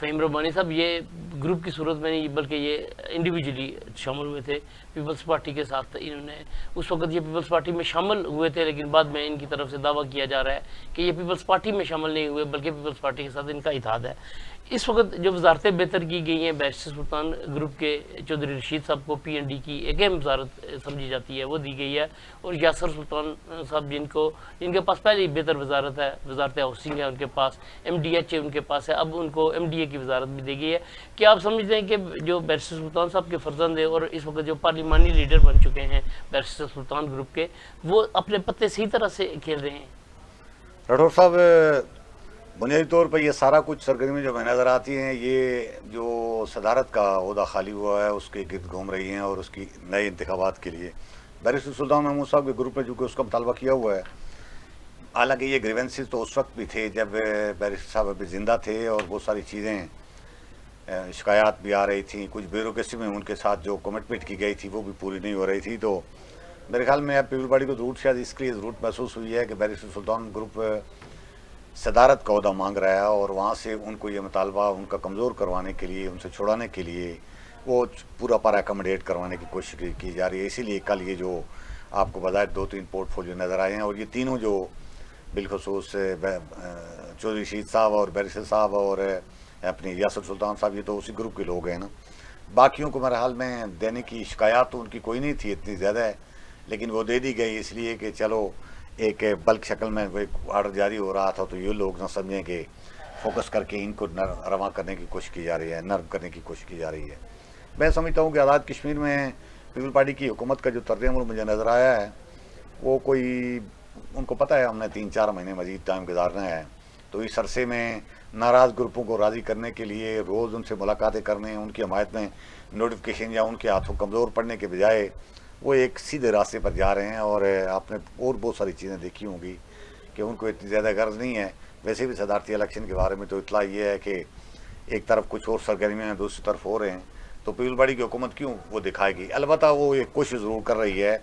فہیم ربانی صاحب یہ گروپ کی صورت میں نہیں بلکہ یہ انڈیویجولی شامل ہوئے تھے پیپلز پارٹی کے ساتھ. انہوں نے اس وقت یہ پیپلز پارٹی میں شامل ہوئے تھے لیکن بعد میں ان کی طرف سے دعویٰ کیا جا رہا ہے کہ یہ پیپلز پارٹی میں شامل نہیں ہوئے بلکہ پیپلز پارٹی کے ساتھ ان کا اتحاد ہے. اس وقت جو وزارتیں بہتر کی گئی ہیں بیرسٹر سلطان گروپ کے چودھری رشید صاحب کو پی این ڈی کی ایک اہم وزارت سمجھی جاتی ہے وہ دی گئی ہے, اور یاسر سلطان صاحب جن کے پاس پہلے ہی بہتر وزارت ہے, وزارت ہاؤسنگ ہے ان کے پاس, ایم ڈی ایچ ہے ان کے پاس ہے, اب ان کو ایم ڈی اے کی وزارت بھی دی گئی ہے. کیا آپ سمجھتے ہیں کہ جو بیرسٹر سلطان صاحب کے فرزند ہیں اور اس وقت جو پارلیمانی لیڈر بن چکے ہیں بیرسٹر سلطان گروپ کے, وہ اپنے پتے صحیح طرح سے کھیل رہے ہیں؟ راٹھور صاحب, بنیادی طور پر یہ سارا کچھ سرگرمی جو میں نظر آتی ہیں یہ جو صدارت کا عہدہ خالی ہوا ہے اس کے گرد گھوم رہی ہیں, اور اس کی نئے انتخابات کے لیے بیرسٹر سلطان محمود صاحب کے گروپ نے جو کہ اس کا مطالبہ کیا ہوا ہے. حالانکہ یہ گریونسز تو اس وقت بھی تھے جب بیرسٹر صاحب ابھی زندہ تھے, اور بہت ساری چیزیں شکایات بھی آ رہی تھیں, کچھ بیوروکریسی میں ان کے ساتھ جو کمٹمنٹ کی گئی تھی وہ بھی پوری نہیں ہو رہی تھی. تو میرے خیال میں اب پیپل پارٹی کو ضرورت شاید اس کے لیے ضرورت محسوس ہوئی ہے کہ بیرسٹر سلطان گروپ صدارت کا عہدہ مانگ رہا ہے, اور وہاں سے ان کو یہ مطالبہ ان کا کمزور کروانے کے لیے, ان سے چھڑانے کے لیے وہ پورا پارا اکموڈیٹ کروانے کی کوشش کی جا رہی ہے. اسی لیے کل یہ جو آپ کو بظاہر 2-3 پورٹ فولیو نظر آئے ہیں, اور یہ تینوں جو بالخصوص چودھری رشید صاحب اور بیرسٹر صاحب اور اپنی یاسر سلطان صاحب, یہ تو اسی گروپ کے لوگ ہیں نا. باقیوں کو میرے حال میں دینے کی شکایات تو ان کی کوئی نہیں تھی اتنی زیادہ ہے, لیکن وہ دے دی گئی اس لیے کہ چلو ایک بلک شکل میں وہ آرڈر جاری ہو رہا تھا, تو یہ لوگ نہ سمجھیں کہ فوکس کر کے ان کو رواں کرنے کی کوشش کی جا رہی ہے, نرم کرنے کی کوشش کی جا رہی ہے. میں سمجھتا ہوں کہ آزاد کشمیر میں پیپل پارٹی کی حکومت کا جو طرز عمل مجھے نظر آیا ہے وہ کوئی, ان کو پتہ ہے ہم نے 3-4 مہینے مزید ٹائم گزارنا ہے, تو اس عرصے میں ناراض گروپوں کو راضی کرنے کے لیے روز ان سے ملاقاتیں کرنے, ان کی حمایت میں نوٹیفیکیشن یا ان کے ہاتھوں کمزور پڑنے کے بجائے وہ ایک سیدھے راستے پر جا رہے ہیں. اور آپ نے اور بہت ساری چیزیں دیکھی ہوں گی کہ ان کو اتنی زیادہ غرض نہیں ہے. ویسے بھی صدارتی الیکشن کے بارے میں تو اطلاع یہ ہے کہ ایک طرف کچھ اور سرگرمیاں دوسری طرف ہو رہے ہیں, تو پیپل پارٹی کی حکومت کیوں وہ دکھائے گی. البتہ وہ ایک کوشش ضرور کر رہی ہے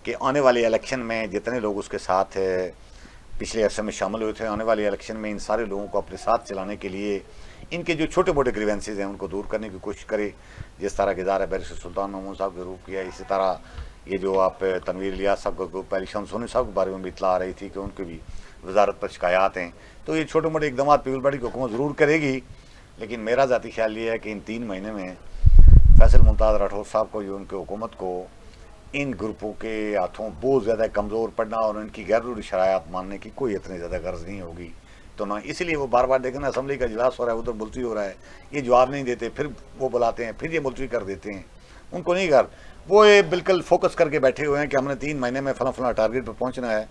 کہ آنے والے الیکشن میں جتنے لوگ اس کے ساتھ پچھلے عرصے میں شامل ہوئے تھے, آنے والے الیکشن میں ان سارے لوگوں کو اپنے ساتھ چلانے کے لیے ان کے جو چھوٹے موٹے گریونسز ہیں ان کو دور کرنے کی کوشش کرے. جس طرح کے ادارہ بیرسٹر سلطان محمود صاحب کے گروپ کیا, اسی طرح یہ جو آپ تنویر الیاس صاحب کا گروپ پہلی شمس سونی صاحب کے بارے میں بھی اطلاع آ رہی تھی کہ ان کی بھی وزارت پر شکایات ہیں. تو یہ چھوٹے موٹے اقدامات پیپل پارٹی کی حکومت ضرور کرے گی, لیکن میرا ذاتی خیال یہ ہے کہ ان 3 مہینے میں فیصل ممتاز راٹھور صاحب کو, جو ان کی حکومت کو ان گروپوں کے ہاتھوں بہت زیادہ کمزور پڑنا اور ان کی غیر ضروری شرائط ماننے کی کوئی اتنی زیادہ غرض نہیں ہوگی. تو نہ اس لیے وہ بار بار دیکھیں نا, اسمبلی کا اجلاس ہو رہا ہے, ادھر ملتوی ہو رہا ہے, یہ جواب نہیں دیتے, پھر وہ بلاتے ہیں, پھر یہ ملتوی کر دیتے ہیں. ان کو نہیں وہ بالکل فوکس کر کے بیٹھے ہوئے ہیں کہ ہم نے 3 مہینے میں فلاں ٹارگیٹ پہ پہنچنا ہے.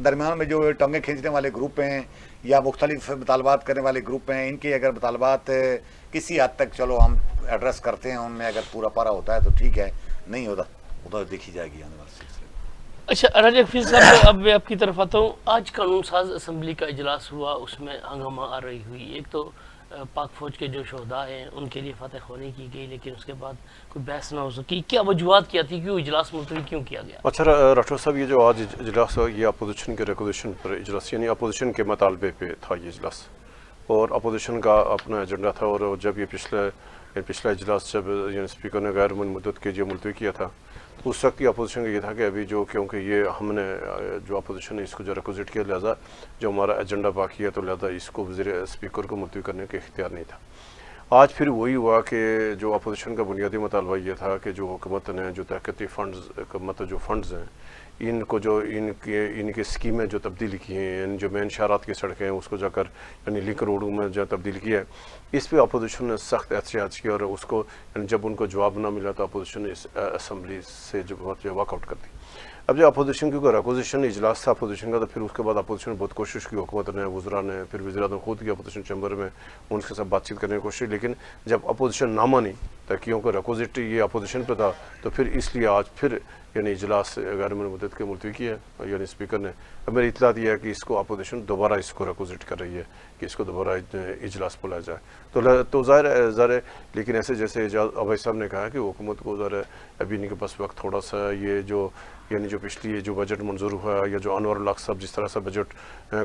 درمیان میں جو ٹانگیں کھینچنے والے گروپ ہیں یا مختلف مطالبات کرنے والے گروپ ہیں, ان کے اگر مطالبات کسی حد تک چلو ہم ایڈریس کرتے ہیں, ان میں اگر پورا پارا ہوتا ہے تو ٹھیک ہے, نہیں ہوتا ادھر دیکھی جائے گی آنے والے سلسلے میں. اچھا راجہ حفیظ صاحب, اب میں آپ کی طرف آتا ہوں. آج قانون ساز اسمبلی کا اجلاس ہوا, اس میں ہنگامہ آ رہی ہوئی. ایک تو پاک فوج کے جو شہداء ہیں ان کے لیے فاتح خوانی کی گئی, لیکن اس کے بعد کوئی بحث نہ ہو سکی. کیا وجوہات کیا تھی, کیوں اجلاس ملتوی کیوں کیا گیا؟ اچھا راٹھور صاحب, یہ جو آج اجلاس ہوا یہ اپوزیشن کے ریکوزیشن پر اجلاس, یعنی اپوزیشن کے مطالبے پہ تھا یہ اجلاس, اور اپوزیشن کا اپنا ایجنڈا تھا. اور جب یہ پچھلا اجلاس جب یعنی اسپیکر نے غیر مدت کے لیے ملتوی کیا تھا, تو اس وقت کی اپوزیشن کا یہ تھا کہ ابھی جو کیونکہ یہ ہم نے جو اپوزیشن نے اس کو جو ریکوزیٹ کیا, لہٰذا جو ہمارا ایجنڈا باقی ہے تو لہٰذا اس کو اسپیکر کو ملتوی کرنے کا اختیار نہیں تھا. آج پھر وہی ہوا کہ جو اپوزیشن کا بنیادی مطالبہ یہ تھا کہ جو حکومت نے جو تحقیقاتی فنڈز مطلب جو فنڈز ہیں ان کو جو ان کی اسکیمیں جو تبدیلی کی ہیں, یعنی جو مین شہرات کی سڑکیں ہیں اس کو جا کر یعنی لنک روڈوں میں جو تبدیل کیا ہے, اس پہ اپوزیشن نے سخت احتجاج کیا, اور اس کو یعنی جب ان کو جواب نہ ملا تو اپوزیشن نے اس اسمبلی سے جو واک آؤٹ کر دی. اب جو اپوزیشن کیونکہ اپوزیشن اجلاس تھا اپوزیشن کا, تو پھر اس کے بعد اپوزیشن نے بہت کوشش کی, حکومت نے, وزراء نے, پھر وزیر اعظم خود کی اپوزیشن چیمبر میں ان کے ساتھ بات چیت کرنے کی کوشش, لیکن جب اپوزیشن نہ مانی تاکہ کو ریکوزٹ یہ اپوزیشن پہ تھا, تو پھر اس لیے آج پھر یعنی اجلاس غیر مدت کے ملتوی کیا ہے. یعنی اسپیکر نے, اب میری اطلاع یہ ہے کہ اس کو اپوزیشن دوبارہ اس کو ریکوزٹ کر رہی ہے کہ اس کو دوبارہ اجلاس بلایا جائے. تو ظاہر ہے, لیکن ایسے جیسے ابھائی صاحب نے کہا کہ حکومت کو ظاہر ہے ابھی ان کے پاس وقت تھوڑا سا, یہ جو یعنی جو جو پچھلی جو بجٹ منظور ہوا یا جو انور الحق صاحب جس طرح سے بجٹ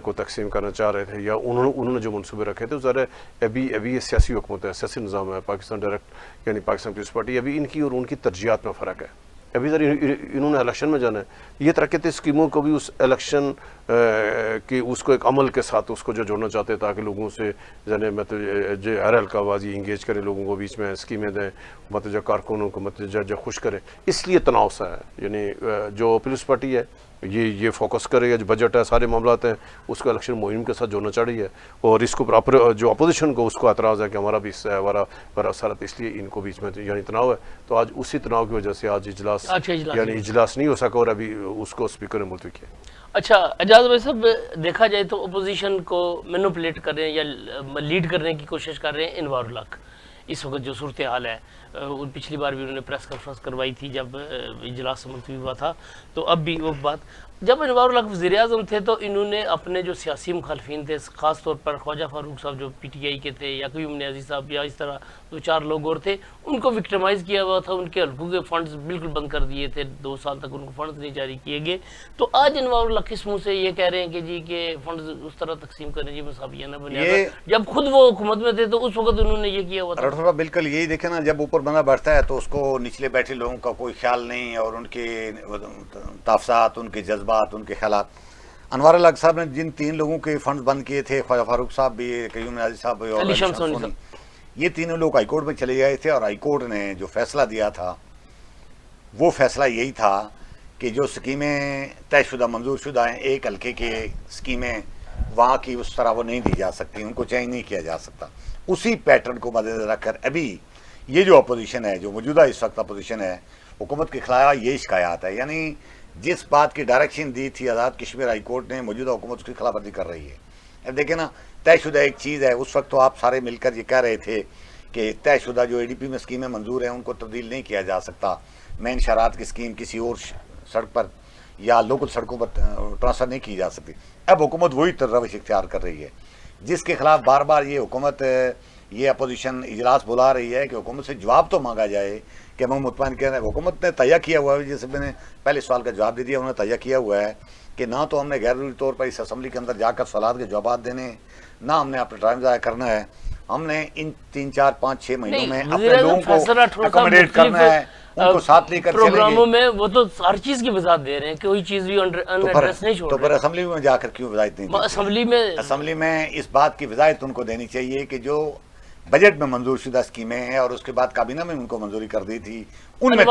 کو تقسیم کرنا چاہ رہے تھے یا انہوں نے جو منصوبے رکھے تھے ذرا ابھی یہ سیاسی حکومت ہے, سیاسی نظام ہے پاکستان ڈائریکٹ یعنی پاکستان پیپلز پارٹی, ابھی ان کی اور ان کی ترجیحات میں فرق ہے. ابھی ذرا انہوں نے الیکشن میں جانا ہے, یہ ترقیاتی اسکیموں کو بھی اس الیکشن کی اس کو ایک عمل کے ساتھ اس کو جو جوڑنا چاہتے ہیں تاکہ لوگوں سے یعنی مطلب جو ہر حلقہ بازی انگیج کریں, لوگوں کو بیچ میں اسکیمیں دیں, مطلب جو کارکنوں کو مطلب جو خوش کریں, اس لیے تناؤ سا ہے. یعنی جو پیپلز پارٹی ہے یہ فوکس کرے گا, جو بجٹ ہے سارے معاملات ہیں اس کو الیکشن مہم کے ساتھ جوڑنا چاہ رہی ہے, اور اس کو جو اپوزیشن کو اس کو اعتراض ہے کہ ہمارا بھی حصہ ہے ہمارا سارت, اس لیے ان کو بیچ میں یعنی تناؤ ہے. تو آج اسی تناؤ کی وجہ سے آج اجلاس یعنی اجلاس نہیں ہو سکا اور ابھی اس کو اسپیکر نے ملتوی کیا. اچھا اعجاز بھائی صاحب, دیکھا جائے تو اپوزیشن کو مینوپولیٹ کر رہے ہیں یا لیڈ کرنے کی کوشش کر رہے ہیں انوار الحق. اس وقت جو صورتحال ہے, پچھلی بار بھی انہوں نے پریس کانفرنس کروائی تھی جب اجلاس ملتوی ہوا تھا, تو اب بھی وہ بات, جب انوار الحق وزیر اعظم تھے تو انہوں نے اپنے جو سیاسی مخالفین تھے, خاص طور پر خواجہ فاروق صاحب جو پی ٹی آئی کے تھے, یا قیوم نیازی صاحب, یا اس طرح 2-4 لوگ اور تھے, ان کو وکٹمائز کیا ہوا تھا, ان کے حلقوں کے فنڈز بالکل بند کر دیے تھے, 2 سال تک ان کو فنڈز نہیں جاری کیے گئے. تو آج انوار الحق کس منہ سے یہ کہہ رہے ہیں کہ جی کہ فنڈز اس طرح تقسیم کریں جی مساویانہ بنیاد, جب خود وہ حکومت میں تھے تو اس وقت انہوں نے یہ کیا ہوا تھا. راٹھور صاحب بالکل یہی دیکھیں نا, جب اوپر بندہ بیٹھتا ہے تو اس کو نچلے بیٹھے لوگوں کا کوئی خیال نہیں, اور ان کے تحفظات, ان کے جذبات, ان کے خیالات. انوار الحق صاحب نے جن 3 لوگوں کے فنڈز بند کیے تھے, خواجہ فاروق صاحب بھی, قیوم نیازی صاحب بھی, اور علی شمس سونی, یہ تینوں لوگ ہائی کورٹ میں چلے گئے تھے, اور ہائی کورٹ نے جو فیصلہ دیا تھا وہ فیصلہ یہی تھا کہ جو اسکیمیں طے شدہ منظور شدہ ہیں, ایک حلقے کے اسکیمیں وہاں کی اس طرح وہ نہیں دی جا سکتی, ان کو چینج نہیں کیا جا سکتا. اسی پیٹرن کو مد نظر رکھ کر ابھی یہ جو اپوزیشن ہے, جو موجودہ اس وقت اپوزیشن ہے, حکومت کے خلاف یہ شکایات ہے. یعنی جس بات کی ڈائریکشن دی تھی آزاد کشمیر ہائی کورٹ نے, موجودہ حکومت اس کی خلاف ورزی کر رہی ہے. اب دیکھیں نا, طے شدہ ایک چیز ہے, اس وقت تو آپ سارے مل کر یہ کہہ رہے تھے کہ طے شدہ جو ADP میں اسکیمیں منظور ہیں ان کو تبدیل نہیں کیا جا سکتا, مین شرائط کی اسکیم کسی اور سڑک پر یا لوکل سڑکوں پر ٹرانسفر نہیں کی جا سکتی. اب حکومت وہی روش اختیار کر رہی ہے جس کے خلاف بار بار یہ حکومت, یہ اپوزیشن اجلاس بلا رہی ہے کہ حکومت سے جواب تو مانگا جائے کہ ہم مطمئن کہہ رہے ہیں. حکومت نے تیہ کیا ہوا ہے, جیسے میں نے پہلے سوال کا جواب دے دیا, انہوں نے تیہ کیا ہوا ہے کہ نہ تو ہم نے غیر ضروری طور پر اس اسمبلی کے اندر جا کر سوالات کے جوابات دینے ہیں, نہ ہم نے اپنا ٹائم ضائع کرنا ہے. ہم نے ان 3, 4, 5, 6 مہینوں میں اپنے لوگوں کو اکوموڈیٹ کرنا ہے, ان کو ساتھ لے کر چلیں گے. پروگراموں میں وہ تو ہر چیز کی وضاحت دے رہے ہیں, کوئی چیز بھی انڈریس نہیں چھوڑ رہے. تو پھر اسمبلی میں جا کر کیوں وضاحت نہیں دی؟ اسمبلی میں اس بات کی وضاحت ان کو دینی چاہیے کہ جو بجٹ میں منظور شدہ اسکیمیں ہیں اور اس کے بعد کابینہ میں ان کو منظوری کر دی تھی, ان میں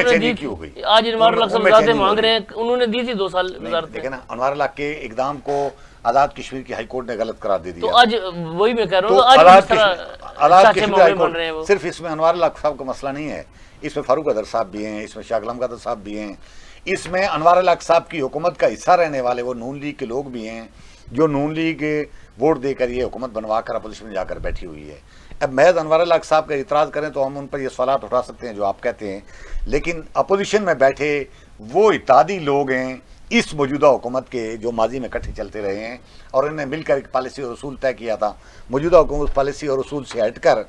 چینج کیوں ہوئی؟ آج انوار الحق صاحب وزارتیں مانگ رہے ہیں, انہوں نے دی تھی 2 سال وزارت. دیکھیں نا, انوار الحق کے اقدام کو آزاد کشمیر کی ہائی کورٹ نے غلط قرار دے دیا. تو آج وہی میں کہہ رہا ہوں, آزاد کشمیر ہائی کورٹ صرف اس میں انوار الحق صاحب کا مسئلہ نہیں ہے, اس میں فاروق ادر صاحب بھی ہیں, اس میں شاہ غلام قادر صاحب بھی ہیں, اس میں انوار الحق صاحب کی حکومت کا حصہ رہنے والے وہ نون لیگ کے لوگ بھی ہیں جو نون لیگ ووٹ دے کر یہ حکومت بنوا کر اپوزیشن میں جا کر بیٹھی ہوئی ہے. اب محض انوار الحق صاحب کا اعتراض کریں تو ہم ان پر یہ سوالات اٹھا سکتے ہیں جو آپ کہتے ہیں, لیکن اپوزیشن میں بیٹھے وہ اتحادی لوگ ہیں اس موجودہ حکومت کے جو ماضی میں اکٹھے چلتے رہے ہیں, اور انہوں نے مل کر ایک پالیسی اور اصول طے کیا تھا. موجودہ حکومت پالیسی اور اصول سے ہٹ کر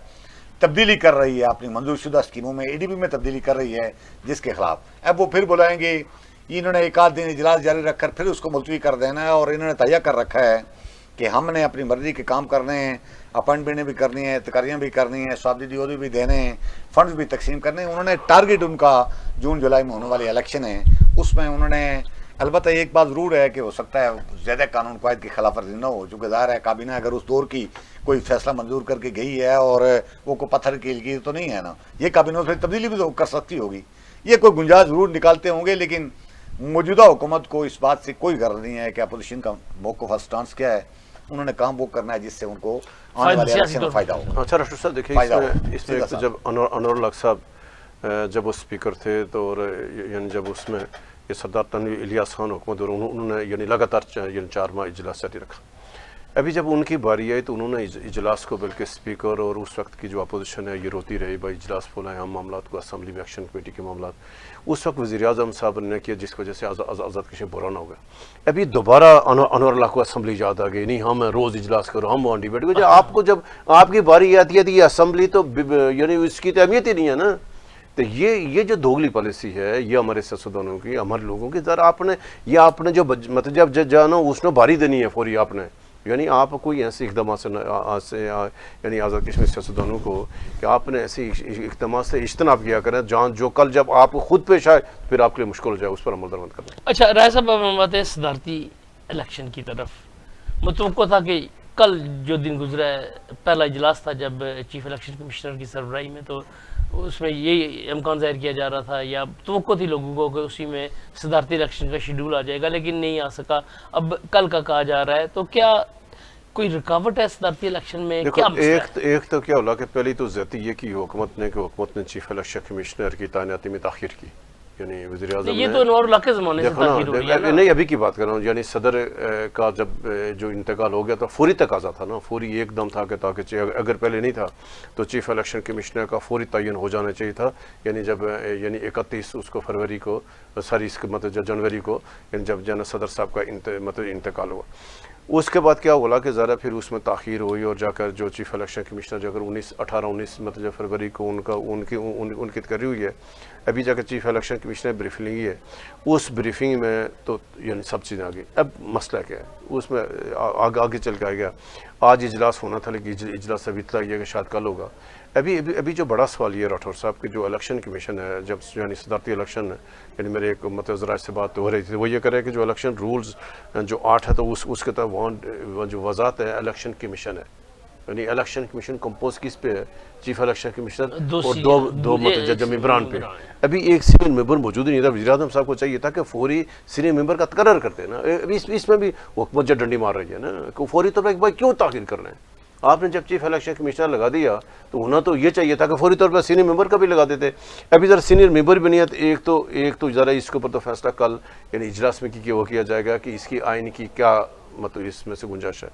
تبدیلی کر رہی ہے, اپنی منظور شدہ اسکیموں میں ADP میں تبدیلی کر رہی ہے, جس کے خلاف اب وہ پھر بلائیں گے. انہوں نے 1 آدھ دن اجلاس جاری رکھ کر پھر اس کو ملتوی کر دینا ہے, اور انہوں نے تیہ کر رکھا ہے کہ ہم نے اپنی مرضی کے کام کرنے ہیں, اپائنٹمنٹیں بھی کرنی ہیں, تقرریاں بھی کرنی ہیں, صحافتی عہدے بھی دینے ہیں, فنڈز بھی تقسیم کرنے ہیں. انہوں نے ٹارگٹ ان کا جون جولائی میں ہونے والے الیکشن ہیں, اس میں انہوں نے, البتہ ایک بات ضرور ہے کہ ہو سکتا ہے زیادہ قانون قواعد کی خلاف ورزی نہ ہو, چونکہ ظاہر ہے کابینہ اگر اس دور کی کوئی فیصلہ منظور کر کے گئی ہے اور وہ کوئی پتھر کی لکیر تو نہیں ہے نا, یہ کابینہ سے تبدیلی بھی تو کر سکتی ہوگی. یہ کوئی گنجائش ضرور نکالتے ہوں گے, لیکن موجودہ حکومت کو اس بات سے کوئی غرض نہیں ہے کہ اپوزیشن کا موقف اسٹانس کیا ہے. انہوں نے کام وہ کرنا ہے جس سے ان کو آنے والے الیکشن میں فائدہ ہوگا. اچھا راٹھور صاحب دیکھیں, اس میں جب انور الحق صاحب جب وہ اسپیکر تھے تو یعنی جب اس میں یہ سردار تنویر الیاس خان حکومت, اور انہوں نے یعنی لگاتار 4 ماہ اجلاس جاری رکھا. ابھی جب ان کی باری آئی تو انہوں نے اجلاس کو بلکہ اسپیکر اور اس وقت کی جو اپوزیشن ہے یہ روتی رہی, بھائی اجلاس بلائیں, ہم معاملات کو اسمبلی میں ایکشن کمیٹی کے معاملات, اس وقت وزیر اعظم صاحب نے کیا جس کی وجہ سے آزاد کشمیر بحران ہو گیا. ابھی دوبارہ انور الحق کو اسمبلی یاد آ گئی, نہیں ہم روز اجلاس کرو, ہم وہاں ڈیبیٹ کرو. آپ کو جب آپ کی باری آتی ہے تو یہ اسمبلی تو یعنی اس کی تو اہمیت ہی نہیں ہے نا. تو یہ جو دوگلی پالیسی ہے یہ ہمارے سیاستدانوں کی، ہمارے لوگوں کی، ذرا آپ نے جو مطلب جب جانا اس نے بھاری دینی ہے فوری آپ نے، یعنی آپ کوئی ایسے اقدامات سے یعنی آزاد کشمیر سیاستدانوں کو کہ آپ نے ایسے اقدامات سے اجتناب کیا کریں جہاں جو کل جب آپ خود پیش آئے پھر آپ کے لیے مشکل ہو جائے، اس پر عمل درآمد کریں۔ اچھا رائے صاحب، اب ہم آتے ہیں صدارتی الیکشن کی طرف۔ متوقع تھا کہ کل جو دن گزرا ہے، پہلا اجلاس تھا جب چیف الیکشن کمشنر کی سربراہی میں، تو اس میں یہی امکان ظاہر کیا جا رہا تھا یا توقع تھی لوگوں کو کہ اسی میں صدارتی الیکشن کا شیڈول آ جائے گا، لیکن نہیں آ سکا۔ اب کل کا کہا جا رہا ہے، تو کیا کوئی رکاوٹ ہے صدارتی الیکشن میں؟ دیکھو کیا مسئلہ ہے؟ ایک تو کیا ہوا کہ پہلی تو زیادتی یہ کی حکومت نے کہ حکومت نے چیف الیکشن کمشنر کی تعیناتی میں تاخیر کی، یعنی وزیر اعظم یہ تو انوار اللہ کے زمانے سے دیکھو نا، تاخیر ہو رہی ہے نا۔ نہیں ابھی کی بات کر رہا ہوں، یعنی صدر کا جب جو انتقال ہو گیا تو فوری تقاضا تھا نا، فوری ایک دم تھا کہ تاکہ اگر پہلے نہیں تھا تو چیف الیکشن کمشنر کا فوری تعین ہو جانا چاہیے تھا، یعنی جب یعنی 31 اس کو فروری کو ساری اس مطلب جنوری کو، یعنی جب جنرل صدر صاحب کا مطلب انتقال ہوا۔ اس کے بعد کیا ہوا کہ ذرا پھر اس میں تاخیر ہوئی اور جا کر جو چیف الیکشن کمشنر جو اگر 18-19 مطلب فروری کو ان کی تقرری ہوئی ہے، ابھی جا کر چیف الیکشن کمشنر بریفنگ لی ہے، اس بریفنگ میں تو یعنی سب چیزیں آ گئی۔ اب مسئلہ کیا ہے اس میں آگے چل کے آ گیا، آج اجلاس ہونا تھا لیکن اجلاس ابھی اطلاع یہ کہ شاید کل ہوگا۔ ابھی جو بڑا سوال یہ راٹھور صاحب کہ جو الیکشن کمیشن ہے، جب یعنی صدارتی الیکشن ہے، یعنی میرے ایک مطلب ذرائع سے بات ہو رہی تھی، وہ یہ کہہ رہے کہ جو الیکشن رولز جو 8 ہے تو اس کے تحت وہاں جو وضاحت ہے الیکشن کمیشن ہے، یعنی الیکشن کمیشن کمپوز کس پہ ہے؟ چیف الیکشن کمشنر اور دو مطلب جج ممبران پہ۔ ابھی ایک سینئر ممبر موجود ہی نہیں تھا، وزیر اعظم صاحب کو چاہیے تھا کہ فوری سینئر ممبر کا تقرر کرتے ہیں نا۔ ابھی اس میں بھی حکومت جو ڈنڈی مار رہی ہے نا کہ فوری طور پہ بھائی کیوں تاخیر کر رہے ہیں؟ آپ نے جب چیف الیکشن کمشنر لگا دیا تو ہونا تو یہ چاہیے تھا کہ فوری طور پر سینئر ممبر کا بھی لگا دیتے۔ ابھی ذرا سینئر ممبر بھی نہیں ہے، ایک تو ذرا اس کے اوپر تو فیصلہ کل یعنی اجلاس میں وہ کیا جائے گا کہ اس کی آئین کی کیا مطلب اس میں سے گنجائش ہے۔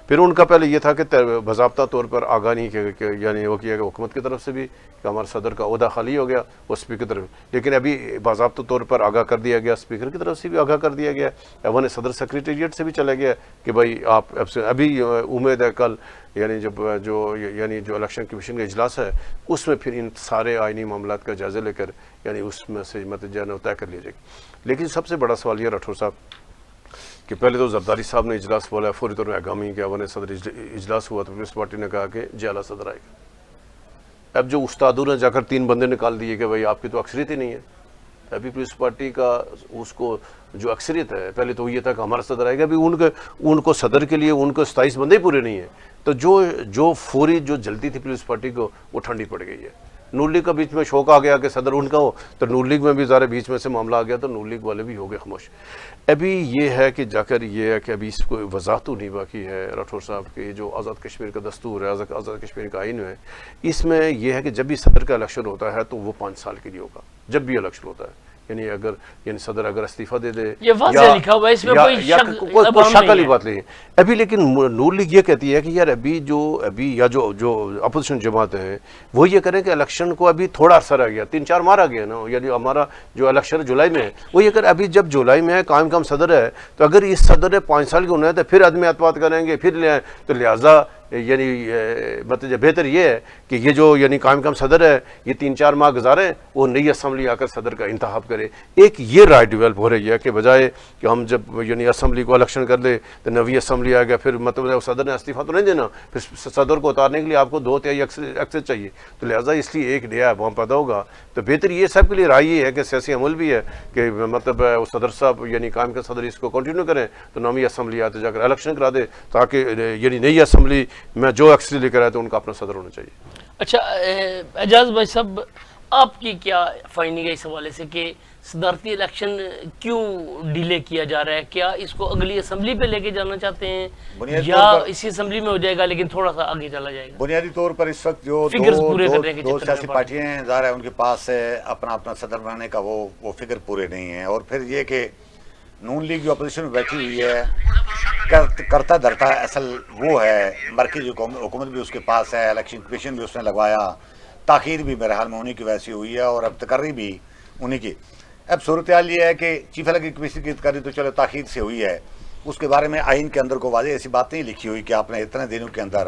پھر ان کا پہلے یہ تھا کہ باضابطہ طور پر آگاہ نہیں کہ یعنی وہ کیا گیا حکومت کی طرف سے بھی کہ ہمارا صدر کا عہدہ خالی ہو گیا اور اسپیکر کی طرف، لیکن ابھی باضابطہ طور پر آگاہ کر دیا گیا، اسپیکر کی طرف سے بھی آگاہ کر دیا گیا، ایون صدر سیکریٹریٹ سے بھی چلا گیا کہ بھائی آپ ابھی امید ہے کل یعنی جو الیکشن کمیشن کا اجلاس ہے اس میں پھر ان سارے آئینی معاملات کا جائزہ لے کر یعنی اس میں سے مطلب جو ہے طے کر لیا جائے گا۔ لیکن سب سے بڑا سوال یہ راٹھور صاحب کہ پہلے تو زرداری صاحب نے اجلاس بولا فوری طور پر آگامی کیا ون صدر اجلاس ہوا تو پیپلز پارٹی نے کہا کہ جی اعلیٰ صدر آئے گا۔ اب جو استادوں نے جا کر 3 بندے نکال دیے کہ بھائی آپ کی تو اکثریت ہی نہیں ہے۔ ابھی پیپلز پارٹی کا اس کو جو اکثریت ہے، پہلے تو یہ تھا کہ ہمارا صدر آئے گا، ابھی ان کو صدر کے لیے ان کو 27 بندے ہی پورے نہیں ہیں، تو جو فوری جو جلدی تھی پیپلز پارٹی کو وہ ٹھنڈی پڑ گئی ہے۔ نون لیگ کا بیچ میں شوق آ گیا کہ صدر ان کا ہو، تو نون لیگ میں بھی ذرا بیچ میں سے معاملہ آ گیا تو نون لیگ والے بھی ہو گئے خاموش۔ ابھی یہ ہے کہ جا کر یہ ہے کہ ابھی اس کو وضاحت تو نہیں باقی ہے راٹھور صاحب کہ جو آزاد کشمیر کا دستور ہے، آزاد کشمیر کا آئین ہے، اس میں یہ ہے کہ جب بھی صدر کا الیکشن ہوتا ہے تو وہ 5 سال کے لیے ہوگا، جب بھی الیکشن ہوتا ہے، یعنی صدر اگر استعفیٰ دے دے یہ واضح لکھا ہوا ہے، اس میں کوئی شک والی بات نہیں ہے۔ ابھی لیکن نون لیگ یہ کہتی ہے کہ یار ابھی جو اپوزیشن جماعت ہیں وہ یہ کریں کہ الیکشن کو ابھی تھوڑا عرصہ رہ گیا، 3-4 ماہ رہ گیا نا، یعنی ہمارا جو الیکشن جولائی میں ہے وہ یہ کریں ابھی جب جولائی میں ہے قائم صدر ہے، تو اگر اس صدر نے 5 سال کے ہونا ہے تو پھر عدم اعتماد کریں گے، پھر لے آئیں، تو لہٰذا یعنی مطلب بہتر یہ ہے کہ یہ جو یعنی قائم صدر ہے یہ 3-4 ماہ گزاریں، وہ نئی اسمبلی آ کر صدر کا انتخاب کرے۔ ایک یہ رائے ڈیولپ ہو رہی ہے کہ بجائے کہ ہم جب یعنی اسمبلی کو الیکشن کر لیں تو نوی اسمبلی آ گیا، پھر مطلب صدر نے استعفیٰ تو نہیں دینا، پھر صدر کو اتارنے کے لیے آپ کو 2/3 اکثر چاہیے، تو لہٰذا اس لیے ایک نیا وہاں پیدا ہوگا۔ تو بہتر یہ سب کے لیے رائے یہ ہے کہ سیاسی عمل بھی ہے کہ مطلب صدر صاحب یعنی قائم کا صدر اس کو کنٹینیو کریں، تو نوی اسمبلی آتے جا کر الیکشن کرا دے تاکہ یعنی نئی اسمبلی میں جو اکثر لے کر آئے تو ان کا اپنا صدر ہونا چاہیے۔ اچھا اعجاز بھائی صاحب، آپ کی کیا فائنڈنگ ہے اس حوالے سے کہ صدارتی الیکشن کیوں ڈیلے کیا جا رہا ہے؟ کیا اس کو اگلی اسمبلی پہ لے کے جانا چاہتے ہیں یا اسی اسمبلی میں ہو جائے گا لیکن تھوڑا سا آگے چلا جائے گا؟ بنیادی طور پر اس وقت جو دو سیاسی پارٹیاں ہیں، ظاہر ہے ان کے پاس اپنا صدر بنانے کا وہ فکر پورے نہیں ہیں، اور پھر یہ کہ نون لیگ جو اپوزیشن میں بیٹھی ہوئی ہے کرتا دھرتا اصل وہ ہے، مرکزی حکومت بھی اس کے پاس ہے، الیکشن کمیشن بھی اس نے لگوایا، تاخیر بھی میرے حال میں انہی کی ویسی ہوئی ہے اور اب تقرری بھی انہی کی۔ اب صورتحال یہ ہے کہ چیف الیکشن کمیشن کی تقرری تو چلو تاخیر سے ہوئی ہے، اس کے بارے میں آئین کے اندر کو واضح ایسی بات نہیں لکھی ہوئی کہ آپ نے اتنے دنوں کے اندر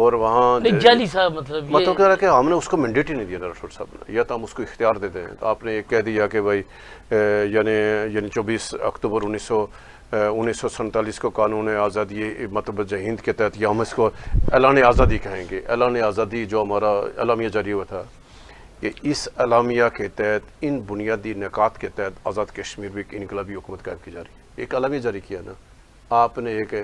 اور وہاں جعلی صاحب مطلب کہہ رہا کہ ہم نے اس کو مینڈیٹ ہی نہیں دیا راٹھور صاحب نے، یا تو ہم اس کو اختیار دے دیں. تو آپ نے ایک کہہ دیا کہ بھائی یعنی 24 اکتوبر 1947 کو قانون آزادی مطلب ہند کے تحت، یا ہم اس کو اعلان آزادی کہیں گے. اعلان آزادی جو ہمارا اعلامیہ جاری ہوا تھا، کہ اس اعلامیہ کے تحت ان بنیادی نکات کے تحت آزاد کشمیر میں ایک انقلابی حکومت قائم کی جا رہی ہے. ایک اعلامیہ جاری کیا نا آپ نے، ایک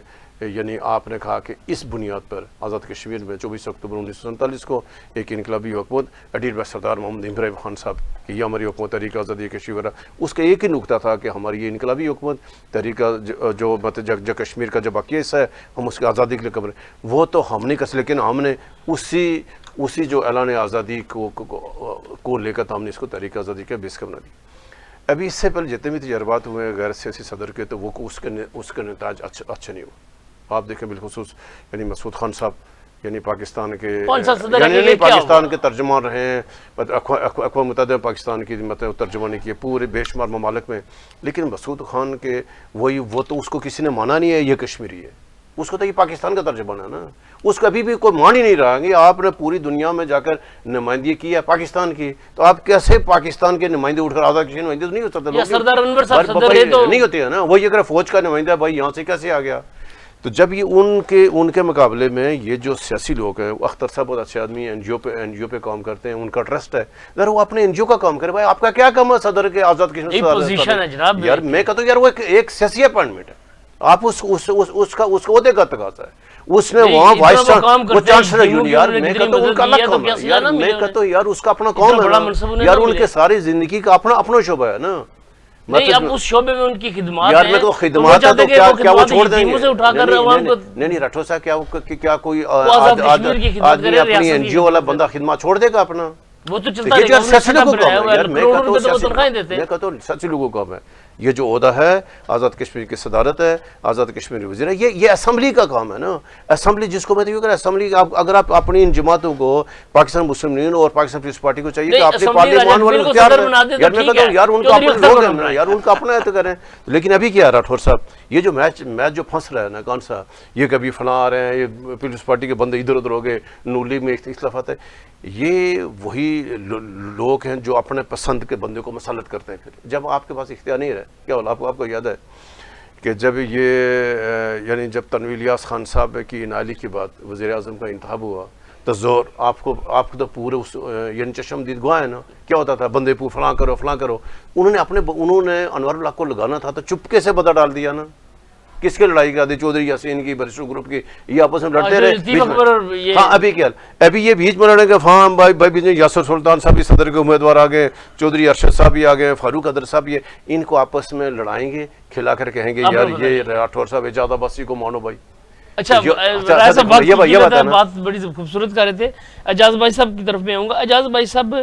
یعنی آپ نے کہا کہ اس بنیاد پر آزاد کشمیر میں 24 اکتوبر 1947 کو ایک انقلابی حکومت ایڈیٹ بائی سردار محمد ابراہیم خان صاحب کہ یہ ہماری حکومت تحریک آزادی کشمیر. اس کا ایک ہی نقطہ تھا کہ ہماری یہ انقلابی حکومت تحریک جو مطلب کشمیر کا جو باقی حصہ ہے ہم اس کی آزادی کے لیے قبر وہ تو ہم نہیں کر، لیکن ہم نے اسی جو اعلان آزادی کو لے کر ہم نے اس کو تحریک آزادی کا بیس کا بنا دی. ابھی اس سے پہلے جتنے بھی تجربات ہوئے غیر سیاسی صدر کے، تو وہ اس کا نتائج اچھا نہیں ہوا. آپ دیکھیں بالخصوص یعنی مسعود خان صاحب یعنی پاکستان کے یعنی پاکستان کے ترجمان رہے ہیں، اقوام متحدہ پاکستان کی مطلب ترجمانی کی پورے بے شمار ممالک میں، لیکن مسعود خان کے وہ تو اس کو کسی نے مانا نہیں ہے یہ کشمیری ہے، اس کو تو یہ پاکستان کا ترجمان ہے نا، اس کا ابھی بھی کوئی مان ہی نہیں رہا کہ آپ نے پوری دنیا میں جا کر نمائندگی کی ہے پاکستان کی، تو آپ کیسے پاکستان کے نمائندے اٹھ کر آزاد کشمیر نمائندے نہیں ہو سکتے؟ سردار انور صاحب صدر ہے تو نہیں ہوتے ہیں نا، وہی اگر فوج کا نمائندہ ہے بھائی یہاں سے کیسے آ گیا؟ تو جب یہ ان کے مقابلے میں یہ جو سیاسی لوگ ہیں، اختر صاحب بہت اچھے آدمی این جی او پہ کام کرتے ہیں، ان کا ٹرسٹ ہے، اگر وہ اپنے این جی او کا کام کرے، بھائی آپ کا کیا کام ہے صدر کے آزاد کشمیر پوزیشن ہے جناب؟ یار میں کہتا ہوں یار وہ ایک سیاسی اپائنٹمنٹ ہے، آپ اس کا عہدے کا تقاضا ہے، اس نے وہاں وائس چانسلر یار میں کہتا ہوں ان کا الگ کام ہے یار، میں کہتا ہوں یار اس کا اپنا کام ہے یار، ان کے ساری زندگی کا اپنا شعبہ ہے نا. نہیں اب اس شعبے میں ان کی خدمات یار میں تو خدمات ہے تو کیا وہ چھوڑ دیں گے؟ نہیں راٹھور صاحب کیا کوئی آدمی اپنی این جی او والا بندہ خدمات چھوڑ دے گا اپنا؟ وہ تو چلتا ہے، میں کہتا ہوں سچ لوگوں کا کام ہے یہ جو عہدہ ہے، آزاد کشمیر کی صدارت ہے، آزاد کشمیر وزیر ہے، یہ اسمبلی کا کام ہے نا. اسمبلی جس کو میں تو اسمبلی اگر آپ اپنی ان جماعتوں کو پاکستان مسلم یونین اور پاکستان پیپلز پارٹی کو چاہیے کہ اپنی پارلیمان والے اختیار دیں، یار میں کہتا ہوں یار ان کا اپنے لوگ ہیں یار، ان کا اپنا ہے تو کریں. لیکن ابھی کیا راٹھور صاحب یہ جو میچ جو پھنس رہا ہے نا، کون سا یہ کبھی فلاں آ رہے ہیں، یہ پیپلز پارٹی کے بندے ادھر ادھر ہو گئے، نون لیگ میں اختلافات ہے، یہ وہی لوگ ہیں جو اپنے پسند کے بندے کو مسلط کرتے ہیں. پھر جب آپ کے پاس اختیار نہیں رہے کیا آپ کو یاد ہے کہ جب یعنی جب تنویر الیاس خان صاحب کی نالی کے بعد وزیر اعظم کا انتخاب ہوا تو زور آپ کو تو پورے اس یعنی چشمدید گواہ ہے نا، کیا ہوتا تھا بندے پور فلاں کرو. انہوں نے انور اللہ کو لگانا تھا تو چپکے سے بدہ ڈال دیا نا. کس کی لڑائی کرتے؟ چودھری یاسین کی، برسٹر گروپ کی، یہ آپس میں لڑتے رہے. ہاں ابھی یہ بیچ میں لڑے گا فاں بھائی یاسر سلطان صاحب صدر کے امیدوار آگے، چودھری ارشد صاحب بھی آگے، فاروق ادر صاحب یہ ان کو آپس میں لڑائیں گے، کھلا کر کہیں گے یار یہ راٹھور صاحب اعجاز عباسی کو مانو بھائی. اچھا بات بڑی خوبصورت کر رہے تھے. اعجاز بھائی صاحب کی طرف میں آؤں گا. اعجاز بھائی صاحب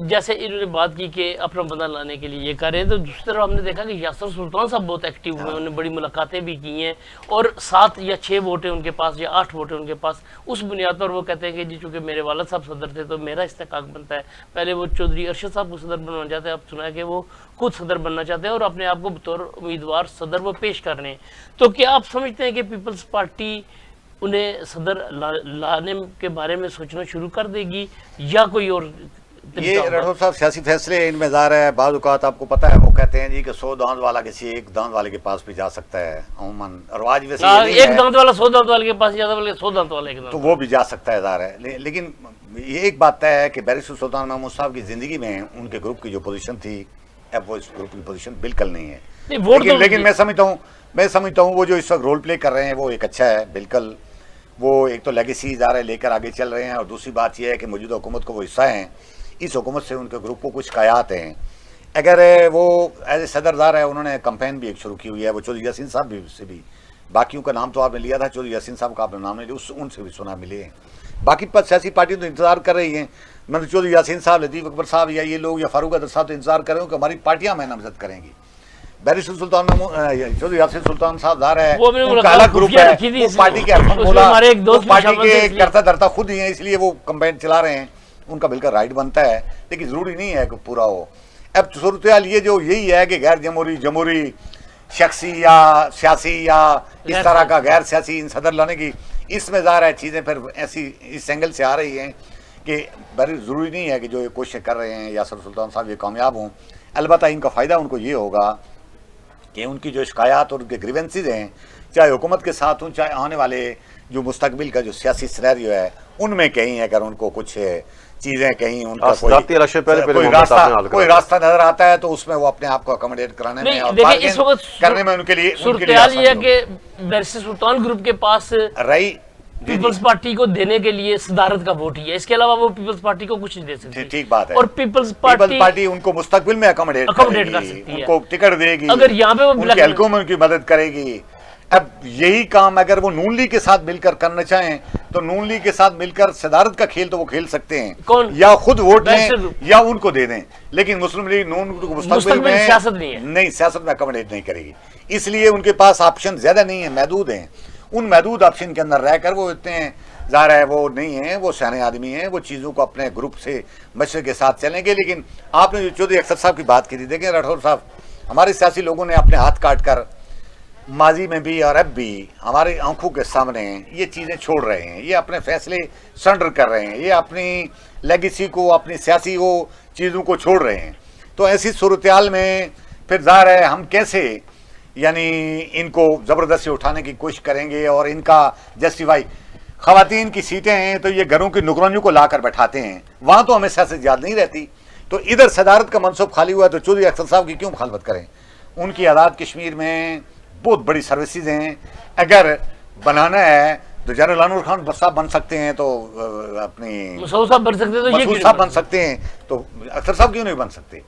جیسے انہوں نے بات کی کہ اپنا بندہ لانے کے لیے یہ کر رہے ہیں، تو دوسری طرف ہم نے دیکھا کہ یاسر سلطان صاحب بہت ایکٹیو ہوئے ہیں، انہوں نے بڑی ملاقاتیں بھی کی ہیں اور 7 یا 6 ووٹ ہیں ان کے پاس یا 8 ووٹ ہیں ان کے پاس. اس بنیاد پر وہ کہتے ہیں کہ جی چونکہ میرے والد صاحب صدر تھے تو میرا استحقاق بنتا ہے. پہلے وہ چودھری ارشد صاحب کو صدر بنوانا چاہتے ہیں، اب سنا ہے کہ وہ خود صدر بننا چاہتے ہیں اور اپنے آپ کو بطور امیدوار صدر وہ پیش کر رہے ہیں. تو کیا آپ سمجھتے ہیں کہ پیپلز پارٹی انہیں صدر لانے کے بارے میں سوچنا شروع کر دے گی یا کوئی اور؟ یہ راٹھور صاحب سیاسی فیصلے ان میں ظاہر ہے. بعض اوقات آپ کو پتہ ہے وہ کہتے ہیں جی کہ 100 دانت والا کسی ایک دانت والے کے پاس بھی جا سکتا ہے. عموماً رواج ویسے ایک دانت والا 100 دانت والے کے پاس جاتا ہے، بلکہ 100 دانت والا ایک دانت تو وہ بھی جا سکتا ہے ظاہر ہے. لیکن یہ ایک بات طے ہے کہ بیرسٹر سلطان محمود صاحب کی زندگی میں ان کے گروپ کی جو پوزیشن تھی اب وہ اس گروپ کی پوزیشن بالکل نہیں ہے. لیکن میں سمجھتا ہوں وہ جو اس وقت رول پلے کر رہے ہیں وہ ایک اچھا ہے. بالکل وہ ایک تو لیگیسی ادارے لے کر آگے چل رہے ہیں، اور دوسری بات یہ ہے کہ موجودہ حکومت کو وہ حصہ ہیں. اس حکومت سے ان کے گروپ کو کچھ شکایات ہیں. اگر وہ ایز اے صدر دار ہے، انہوں نے کمپین بھی ایک شروع کی ہوئی ہے. وہ چودھری یاسین صاحب بھی سے بھی، باقیوں کا نام تو آپ نے لیا تھا، چودھری یاسین صاحب کا آپ نے نام نہیں لیا، ان سے بھی سنا ملے ہیں. باقی سیاسی پارٹیاں تو انتظار کر رہی ہیں. مطلب چودھری یاسین صاحب، لطیف اکبر صاحب یا یہ لوگ یا فاروق ادر صاحب تو انتظار کر رہے ہوں کہ ہماری پارٹیاں میں نامزد کریں گی. بیرسٹر سلطان چودھری یاسین سلطان صاحب ظاہر ہے ان کا الگ گروپ ہے، وہ پارٹی کے پارٹی کے کرتا دھرتا خود ہی ہیں، اس لیے وہ کمپین چلا رہے ہیں. ان کا بالکل رائٹ بنتا ہے، لیکن ضروری نہیں ہے کہ پورا ہو. اب صورتحال یہ جو یہی ہے کہ غیر جمہوری شخصی یا سیاسی یا اس طرح کا غیر سیاسی صدر لانے کی اس میں ظاہر ہے چیزیں پھر ایسی اس اینگل سے آ رہی ہیں کہ بڑی ضروری نہیں ہے کہ جو یہ کوششیں کر رہے ہیں یاسر سلطان صاحب یہ کامیاب ہوں. البتہ ان کا فائدہ ان کو یہ ہوگا کہ ان کی جو شکایات اور ان کے گریونسز ہیں چاہے حکومت کے ساتھ ہوں چاہے آنے والے جو مستقبل کا جو سیاسی سینیریو ہے ان میں کہیں اگر ان کو کچھ چیزیں کہیں ان کا کوئی راستہ نظر آتا ہے تو اس میں وہ اپنے آپ کو اکوموڈیٹ کرانے میں اور کرنے میں ان کے لیے صورتحال یہ ہے کہ بیرسٹر سلطان گروپ کے پاس رہی پیپلز پارٹی کو دینے کے لیے صدارت کا ووٹ ہی ہے, اس کے علاوہ وہ پیپلز پارٹی کو کچھ نہیں دے سکتی. ٹھیک بات ہے. اور پیپلز پارٹی ان کو مستقبل میں اکوموڈیٹ کر سکتی ہے, ان کو ٹکٹ دے گی, اگر یہاں پہ وہ ان کے حلقوں میں ان کی مدد کرے گی. اب یہی کام اگر وہ نون لیگ کے ساتھ مل کر کرنا چاہیں تو نون لیگ کے ساتھ مل کر صدارت کا کھیل تو وہ کھیل سکتے ہیں, یا خود ووٹ لیں یا ان کو دے دیں, لیکن مسلم لیگ نون کو مستقبل میں سیاست میں اکوموڈیٹ نہیں کرے گی. اس لیے ان کے پاس آپشن زیادہ نہیں ہیں, محدود ہیں. ان محدود آپشن کے اندر رہ کر وہ اتنے ظاہر ہے وہ نہیں ہیں, وہ سیانے آدمی ہیں, وہ چیزوں کو اپنے گروپ سے مشورے کے ساتھ چلیں گے. لیکن آپ نے جو چودھری اختر صاحب کی بات کی تھی, دیکھیں راٹھور صاحب, ہمارے سیاسی لوگوں نے اپنے ہاتھ کاٹ کر ماضی میں بھی اور اب بھی ہماری آنکھوں کے سامنے یہ چیزیں چھوڑ رہے ہیں, یہ اپنے فیصلے سرنڈر کر رہے ہیں, یہ اپنی لیگیسی کو اپنی سیاسی وہ چیزوں کو چھوڑ رہے ہیں. تو ایسی صورتحال میں پھر ظاہر ہے ہم کیسے یعنی ان کو زبردستی اٹھانے کی کوشش کریں گے اور ان کا جسٹیفائی. خواتین کی سیٹیں ہیں تو یہ گھروں کی نگرانیوں کو لا کر بیٹھاتے ہیں, وہاں تو ہمیں سیاست یاد نہیں رہتی. تو ادھر صدارت کا منصب خالی ہوا ہے تو چودھری اختر صاحب کی کیوں مخالفت کریں. ان کی آزاد کشمیر میں بہت بڑی سروسز ہیں, اگر بنانا ہے تو جنرل انور خان صاحب بن سکتے ہیں, تو اپنی مسعود صاحب بن سکتے ہیں, تو اختر صاحب کیوں نہیں بن سکتے.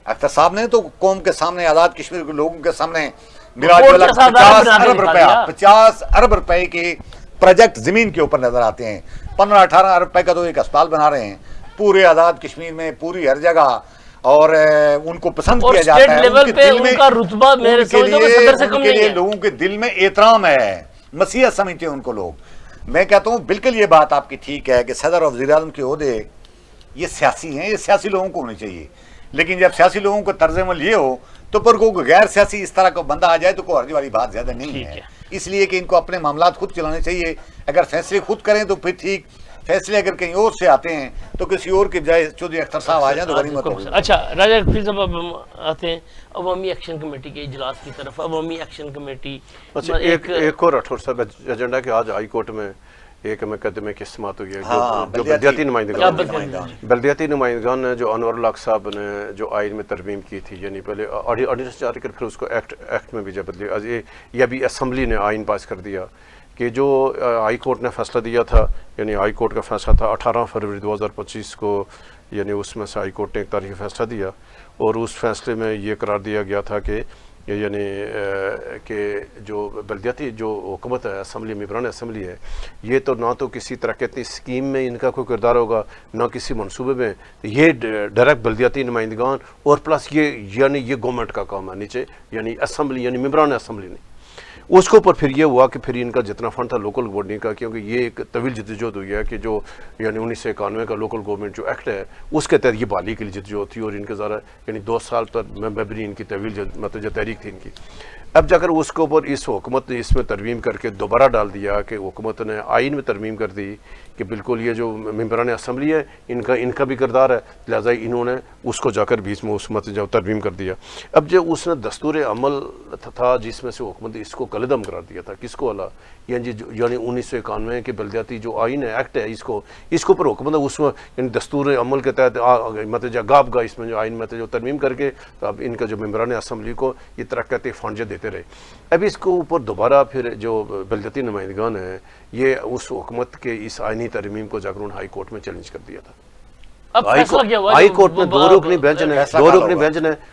اختر صاحب نے تو قوم کے سامنے آزاد کشمیر کے لوگوں کے سامنے 50 ارب روپے کے پروجیکٹ زمین کے اوپر نظر آتے ہیں. 15-18 ارب روپے کا تو ایک اسپتال بنا رہے ہیں پورے آزاد کشمیر میں, پوری ہر جگہ, اور ان کو پسند کیا جاتا ہے. ان کے لیے لوگوں کے دل میں احترام ہے, مسیحت سمجھتے ہیں ان کو لوگ. میں کہتا ہوں بالکل یہ بات آپ کی ٹھیک ہے کہ صدر اور وزیر اعظم کے عہدے یہ سیاسی ہیں, یہ سیاسی لوگوں کو ہونے چاہیے. لیکن جب سیاسی لوگوں کا طرز عمل یہ ہو تو پر کوئی غیر سیاسی اس طرح کا بندہ آ جائے تو کوئی حرج والی بات زیادہ نہیں ہے. اس لیے کہ ان کو اپنے معاملات خود چلانے چاہیے. اگر فیصلے خود کریں تو پھر ٹھیک, فیصلے اگر کہیں اور سے آتے ہیں تو کسی اور کے بجائے چودھری اختر صاحب آ جائیں تو غنیمت ہوگی. اچھا راجہ پھر جب آتے ہیں عوامی ایکشن کمیٹی کے اجلاس کی طرف. عوامی ایکشن کمیٹی ایک اور راٹھور صاحب ایجنڈا کہ آج ہائی کورٹ میں ایک مقدمے کی سماعت ہوئی ہے جو بلدیاتی نمائندگان نے جو انور الحق صاحب نے جو آئین میں ترمیم کی تھی, یعنی پہلے آرڈیننس جاری کر پھر اس کو ایکٹ میں بھی جب بدلی, یہ بھی اسمبلی نے آئین پاس کر دیا کہ جو ہائی کورٹ نے فیصلہ دیا تھا, یعنی ہائی کورٹ کا فیصلہ تھا 18 فروری 2025 کو, یعنی اس میں سے ہائی کورٹ نے ایک تاریخی فیصلہ دیا اور اس فیصلے میں یہ قرار دیا گیا تھا کہ یعنی کہ جو بلدیاتی جو حکومت ہے, اسمبلی ممبران اسمبلی ہے, یہ تو نہ تو کسی ترقیاتی اسکیم میں ان کا کوئی کردار ہوگا نہ کسی منصوبے میں, یہ ڈائریکٹ بلدیاتی نمائندگان اور پلس یہ یعنی یہ گورنمنٹ کا کام ہے نیچے, یعنی اسمبلی یعنی ممبران اسمبلی نہیں. اس کے اوپر پھر یہ ہوا کہ پھر ان کا جتنا فنڈ تھا لوکل گورنمنٹ کا, کیونکہ یہ ایک طویل جدوجہد ہوئی ہے کہ جو یعنی 1991 کا لوکل گورنمنٹ جو ایکٹ ہے اس کے تحت یہ بحالی کے لیے جدوجہد تھی, اور ان کے ذرا یعنی 2 سال تک ممبری ان کی طویل مطلب جو تحریک تھی ان کی. اب جا کر اس کے اوپر اس حکومت نے اس میں ترمیم کر کے دوبارہ ڈال دیا کہ حکومت نے آئین میں ترمیم کر دی کہ بالکل یہ جو ممبران اسمبلی ہے ان کا بھی کردار ہے, لہٰذا انہوں نے اس کو جا کر بیچ میں اس مت جو ترمیم کر دیا. اب جو اس نے دستور عمل تھا جس میں سے حکومت اس کو کلعدم قرار دیا تھا, کس کو والا یعنی 1991 کے بلدیاتی جو آئین ہے ایکٹ ہے اس کو اوپر حکومت اس میں یعنی دستور عمل کے تحت مطلب گاب اس میں جو آئین میں جو ترمیم کر کے تو اب ان کا جو ممبران اسمبلی کو یہ ترقیاتی فنڈ جو دیتے رہے. اب اس کو اوپر دوبارہ پھر جو بلدیاتی نمائندگان ہیں یہ اس حکومت کے اس آئینی ترمیم کو جا کر ہائی کورٹ میں چیلنج کر دیا تھا. ہائی کورٹ میں 2 رکنی بینچ نے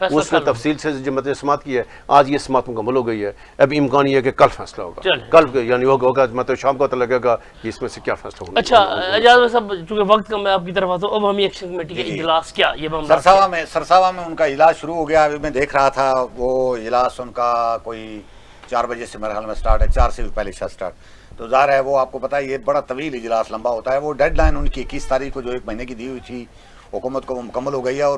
اس میں تفصیل سے جو مطلب سماعت کی ہے, آج یہ سماعت مکمل ہو گئی ہے. اب امکان یہ ہے کہ کل فیصلہ ہوگا, کل یعنی ہوگا مطلب شام کو پتہ لگے گا کہ اس میں سے کیا فیصلہ ہوگا. اچھا اعجاز صاحب چونکہ وقت کم ہے آپ کی طرف آتا ہوں, اب ہم ایکشن کمیٹی کے اجلاس کیا یہ سرساوا میں ان کا اجلاس شروع ہو گیا. ابھی میں دیکھ رہا تھا وہ اجلاس ان کا کوئی 4 بجے سے میرے خیال میں سٹارٹ ہے, 4 سے بھی پہلے سٹارٹ. تو ظاہر ہے وہ آپ کو پتہ ہے یہ بڑا طویل اجلاس لمبا ہوتا ہے. وہ ڈیڈ لائن ان کی 21 تاریخ کو جو 1 مہینے کی دی ہوئی تھی حکومت کو وہ مکمل ہو گئی ہے, اور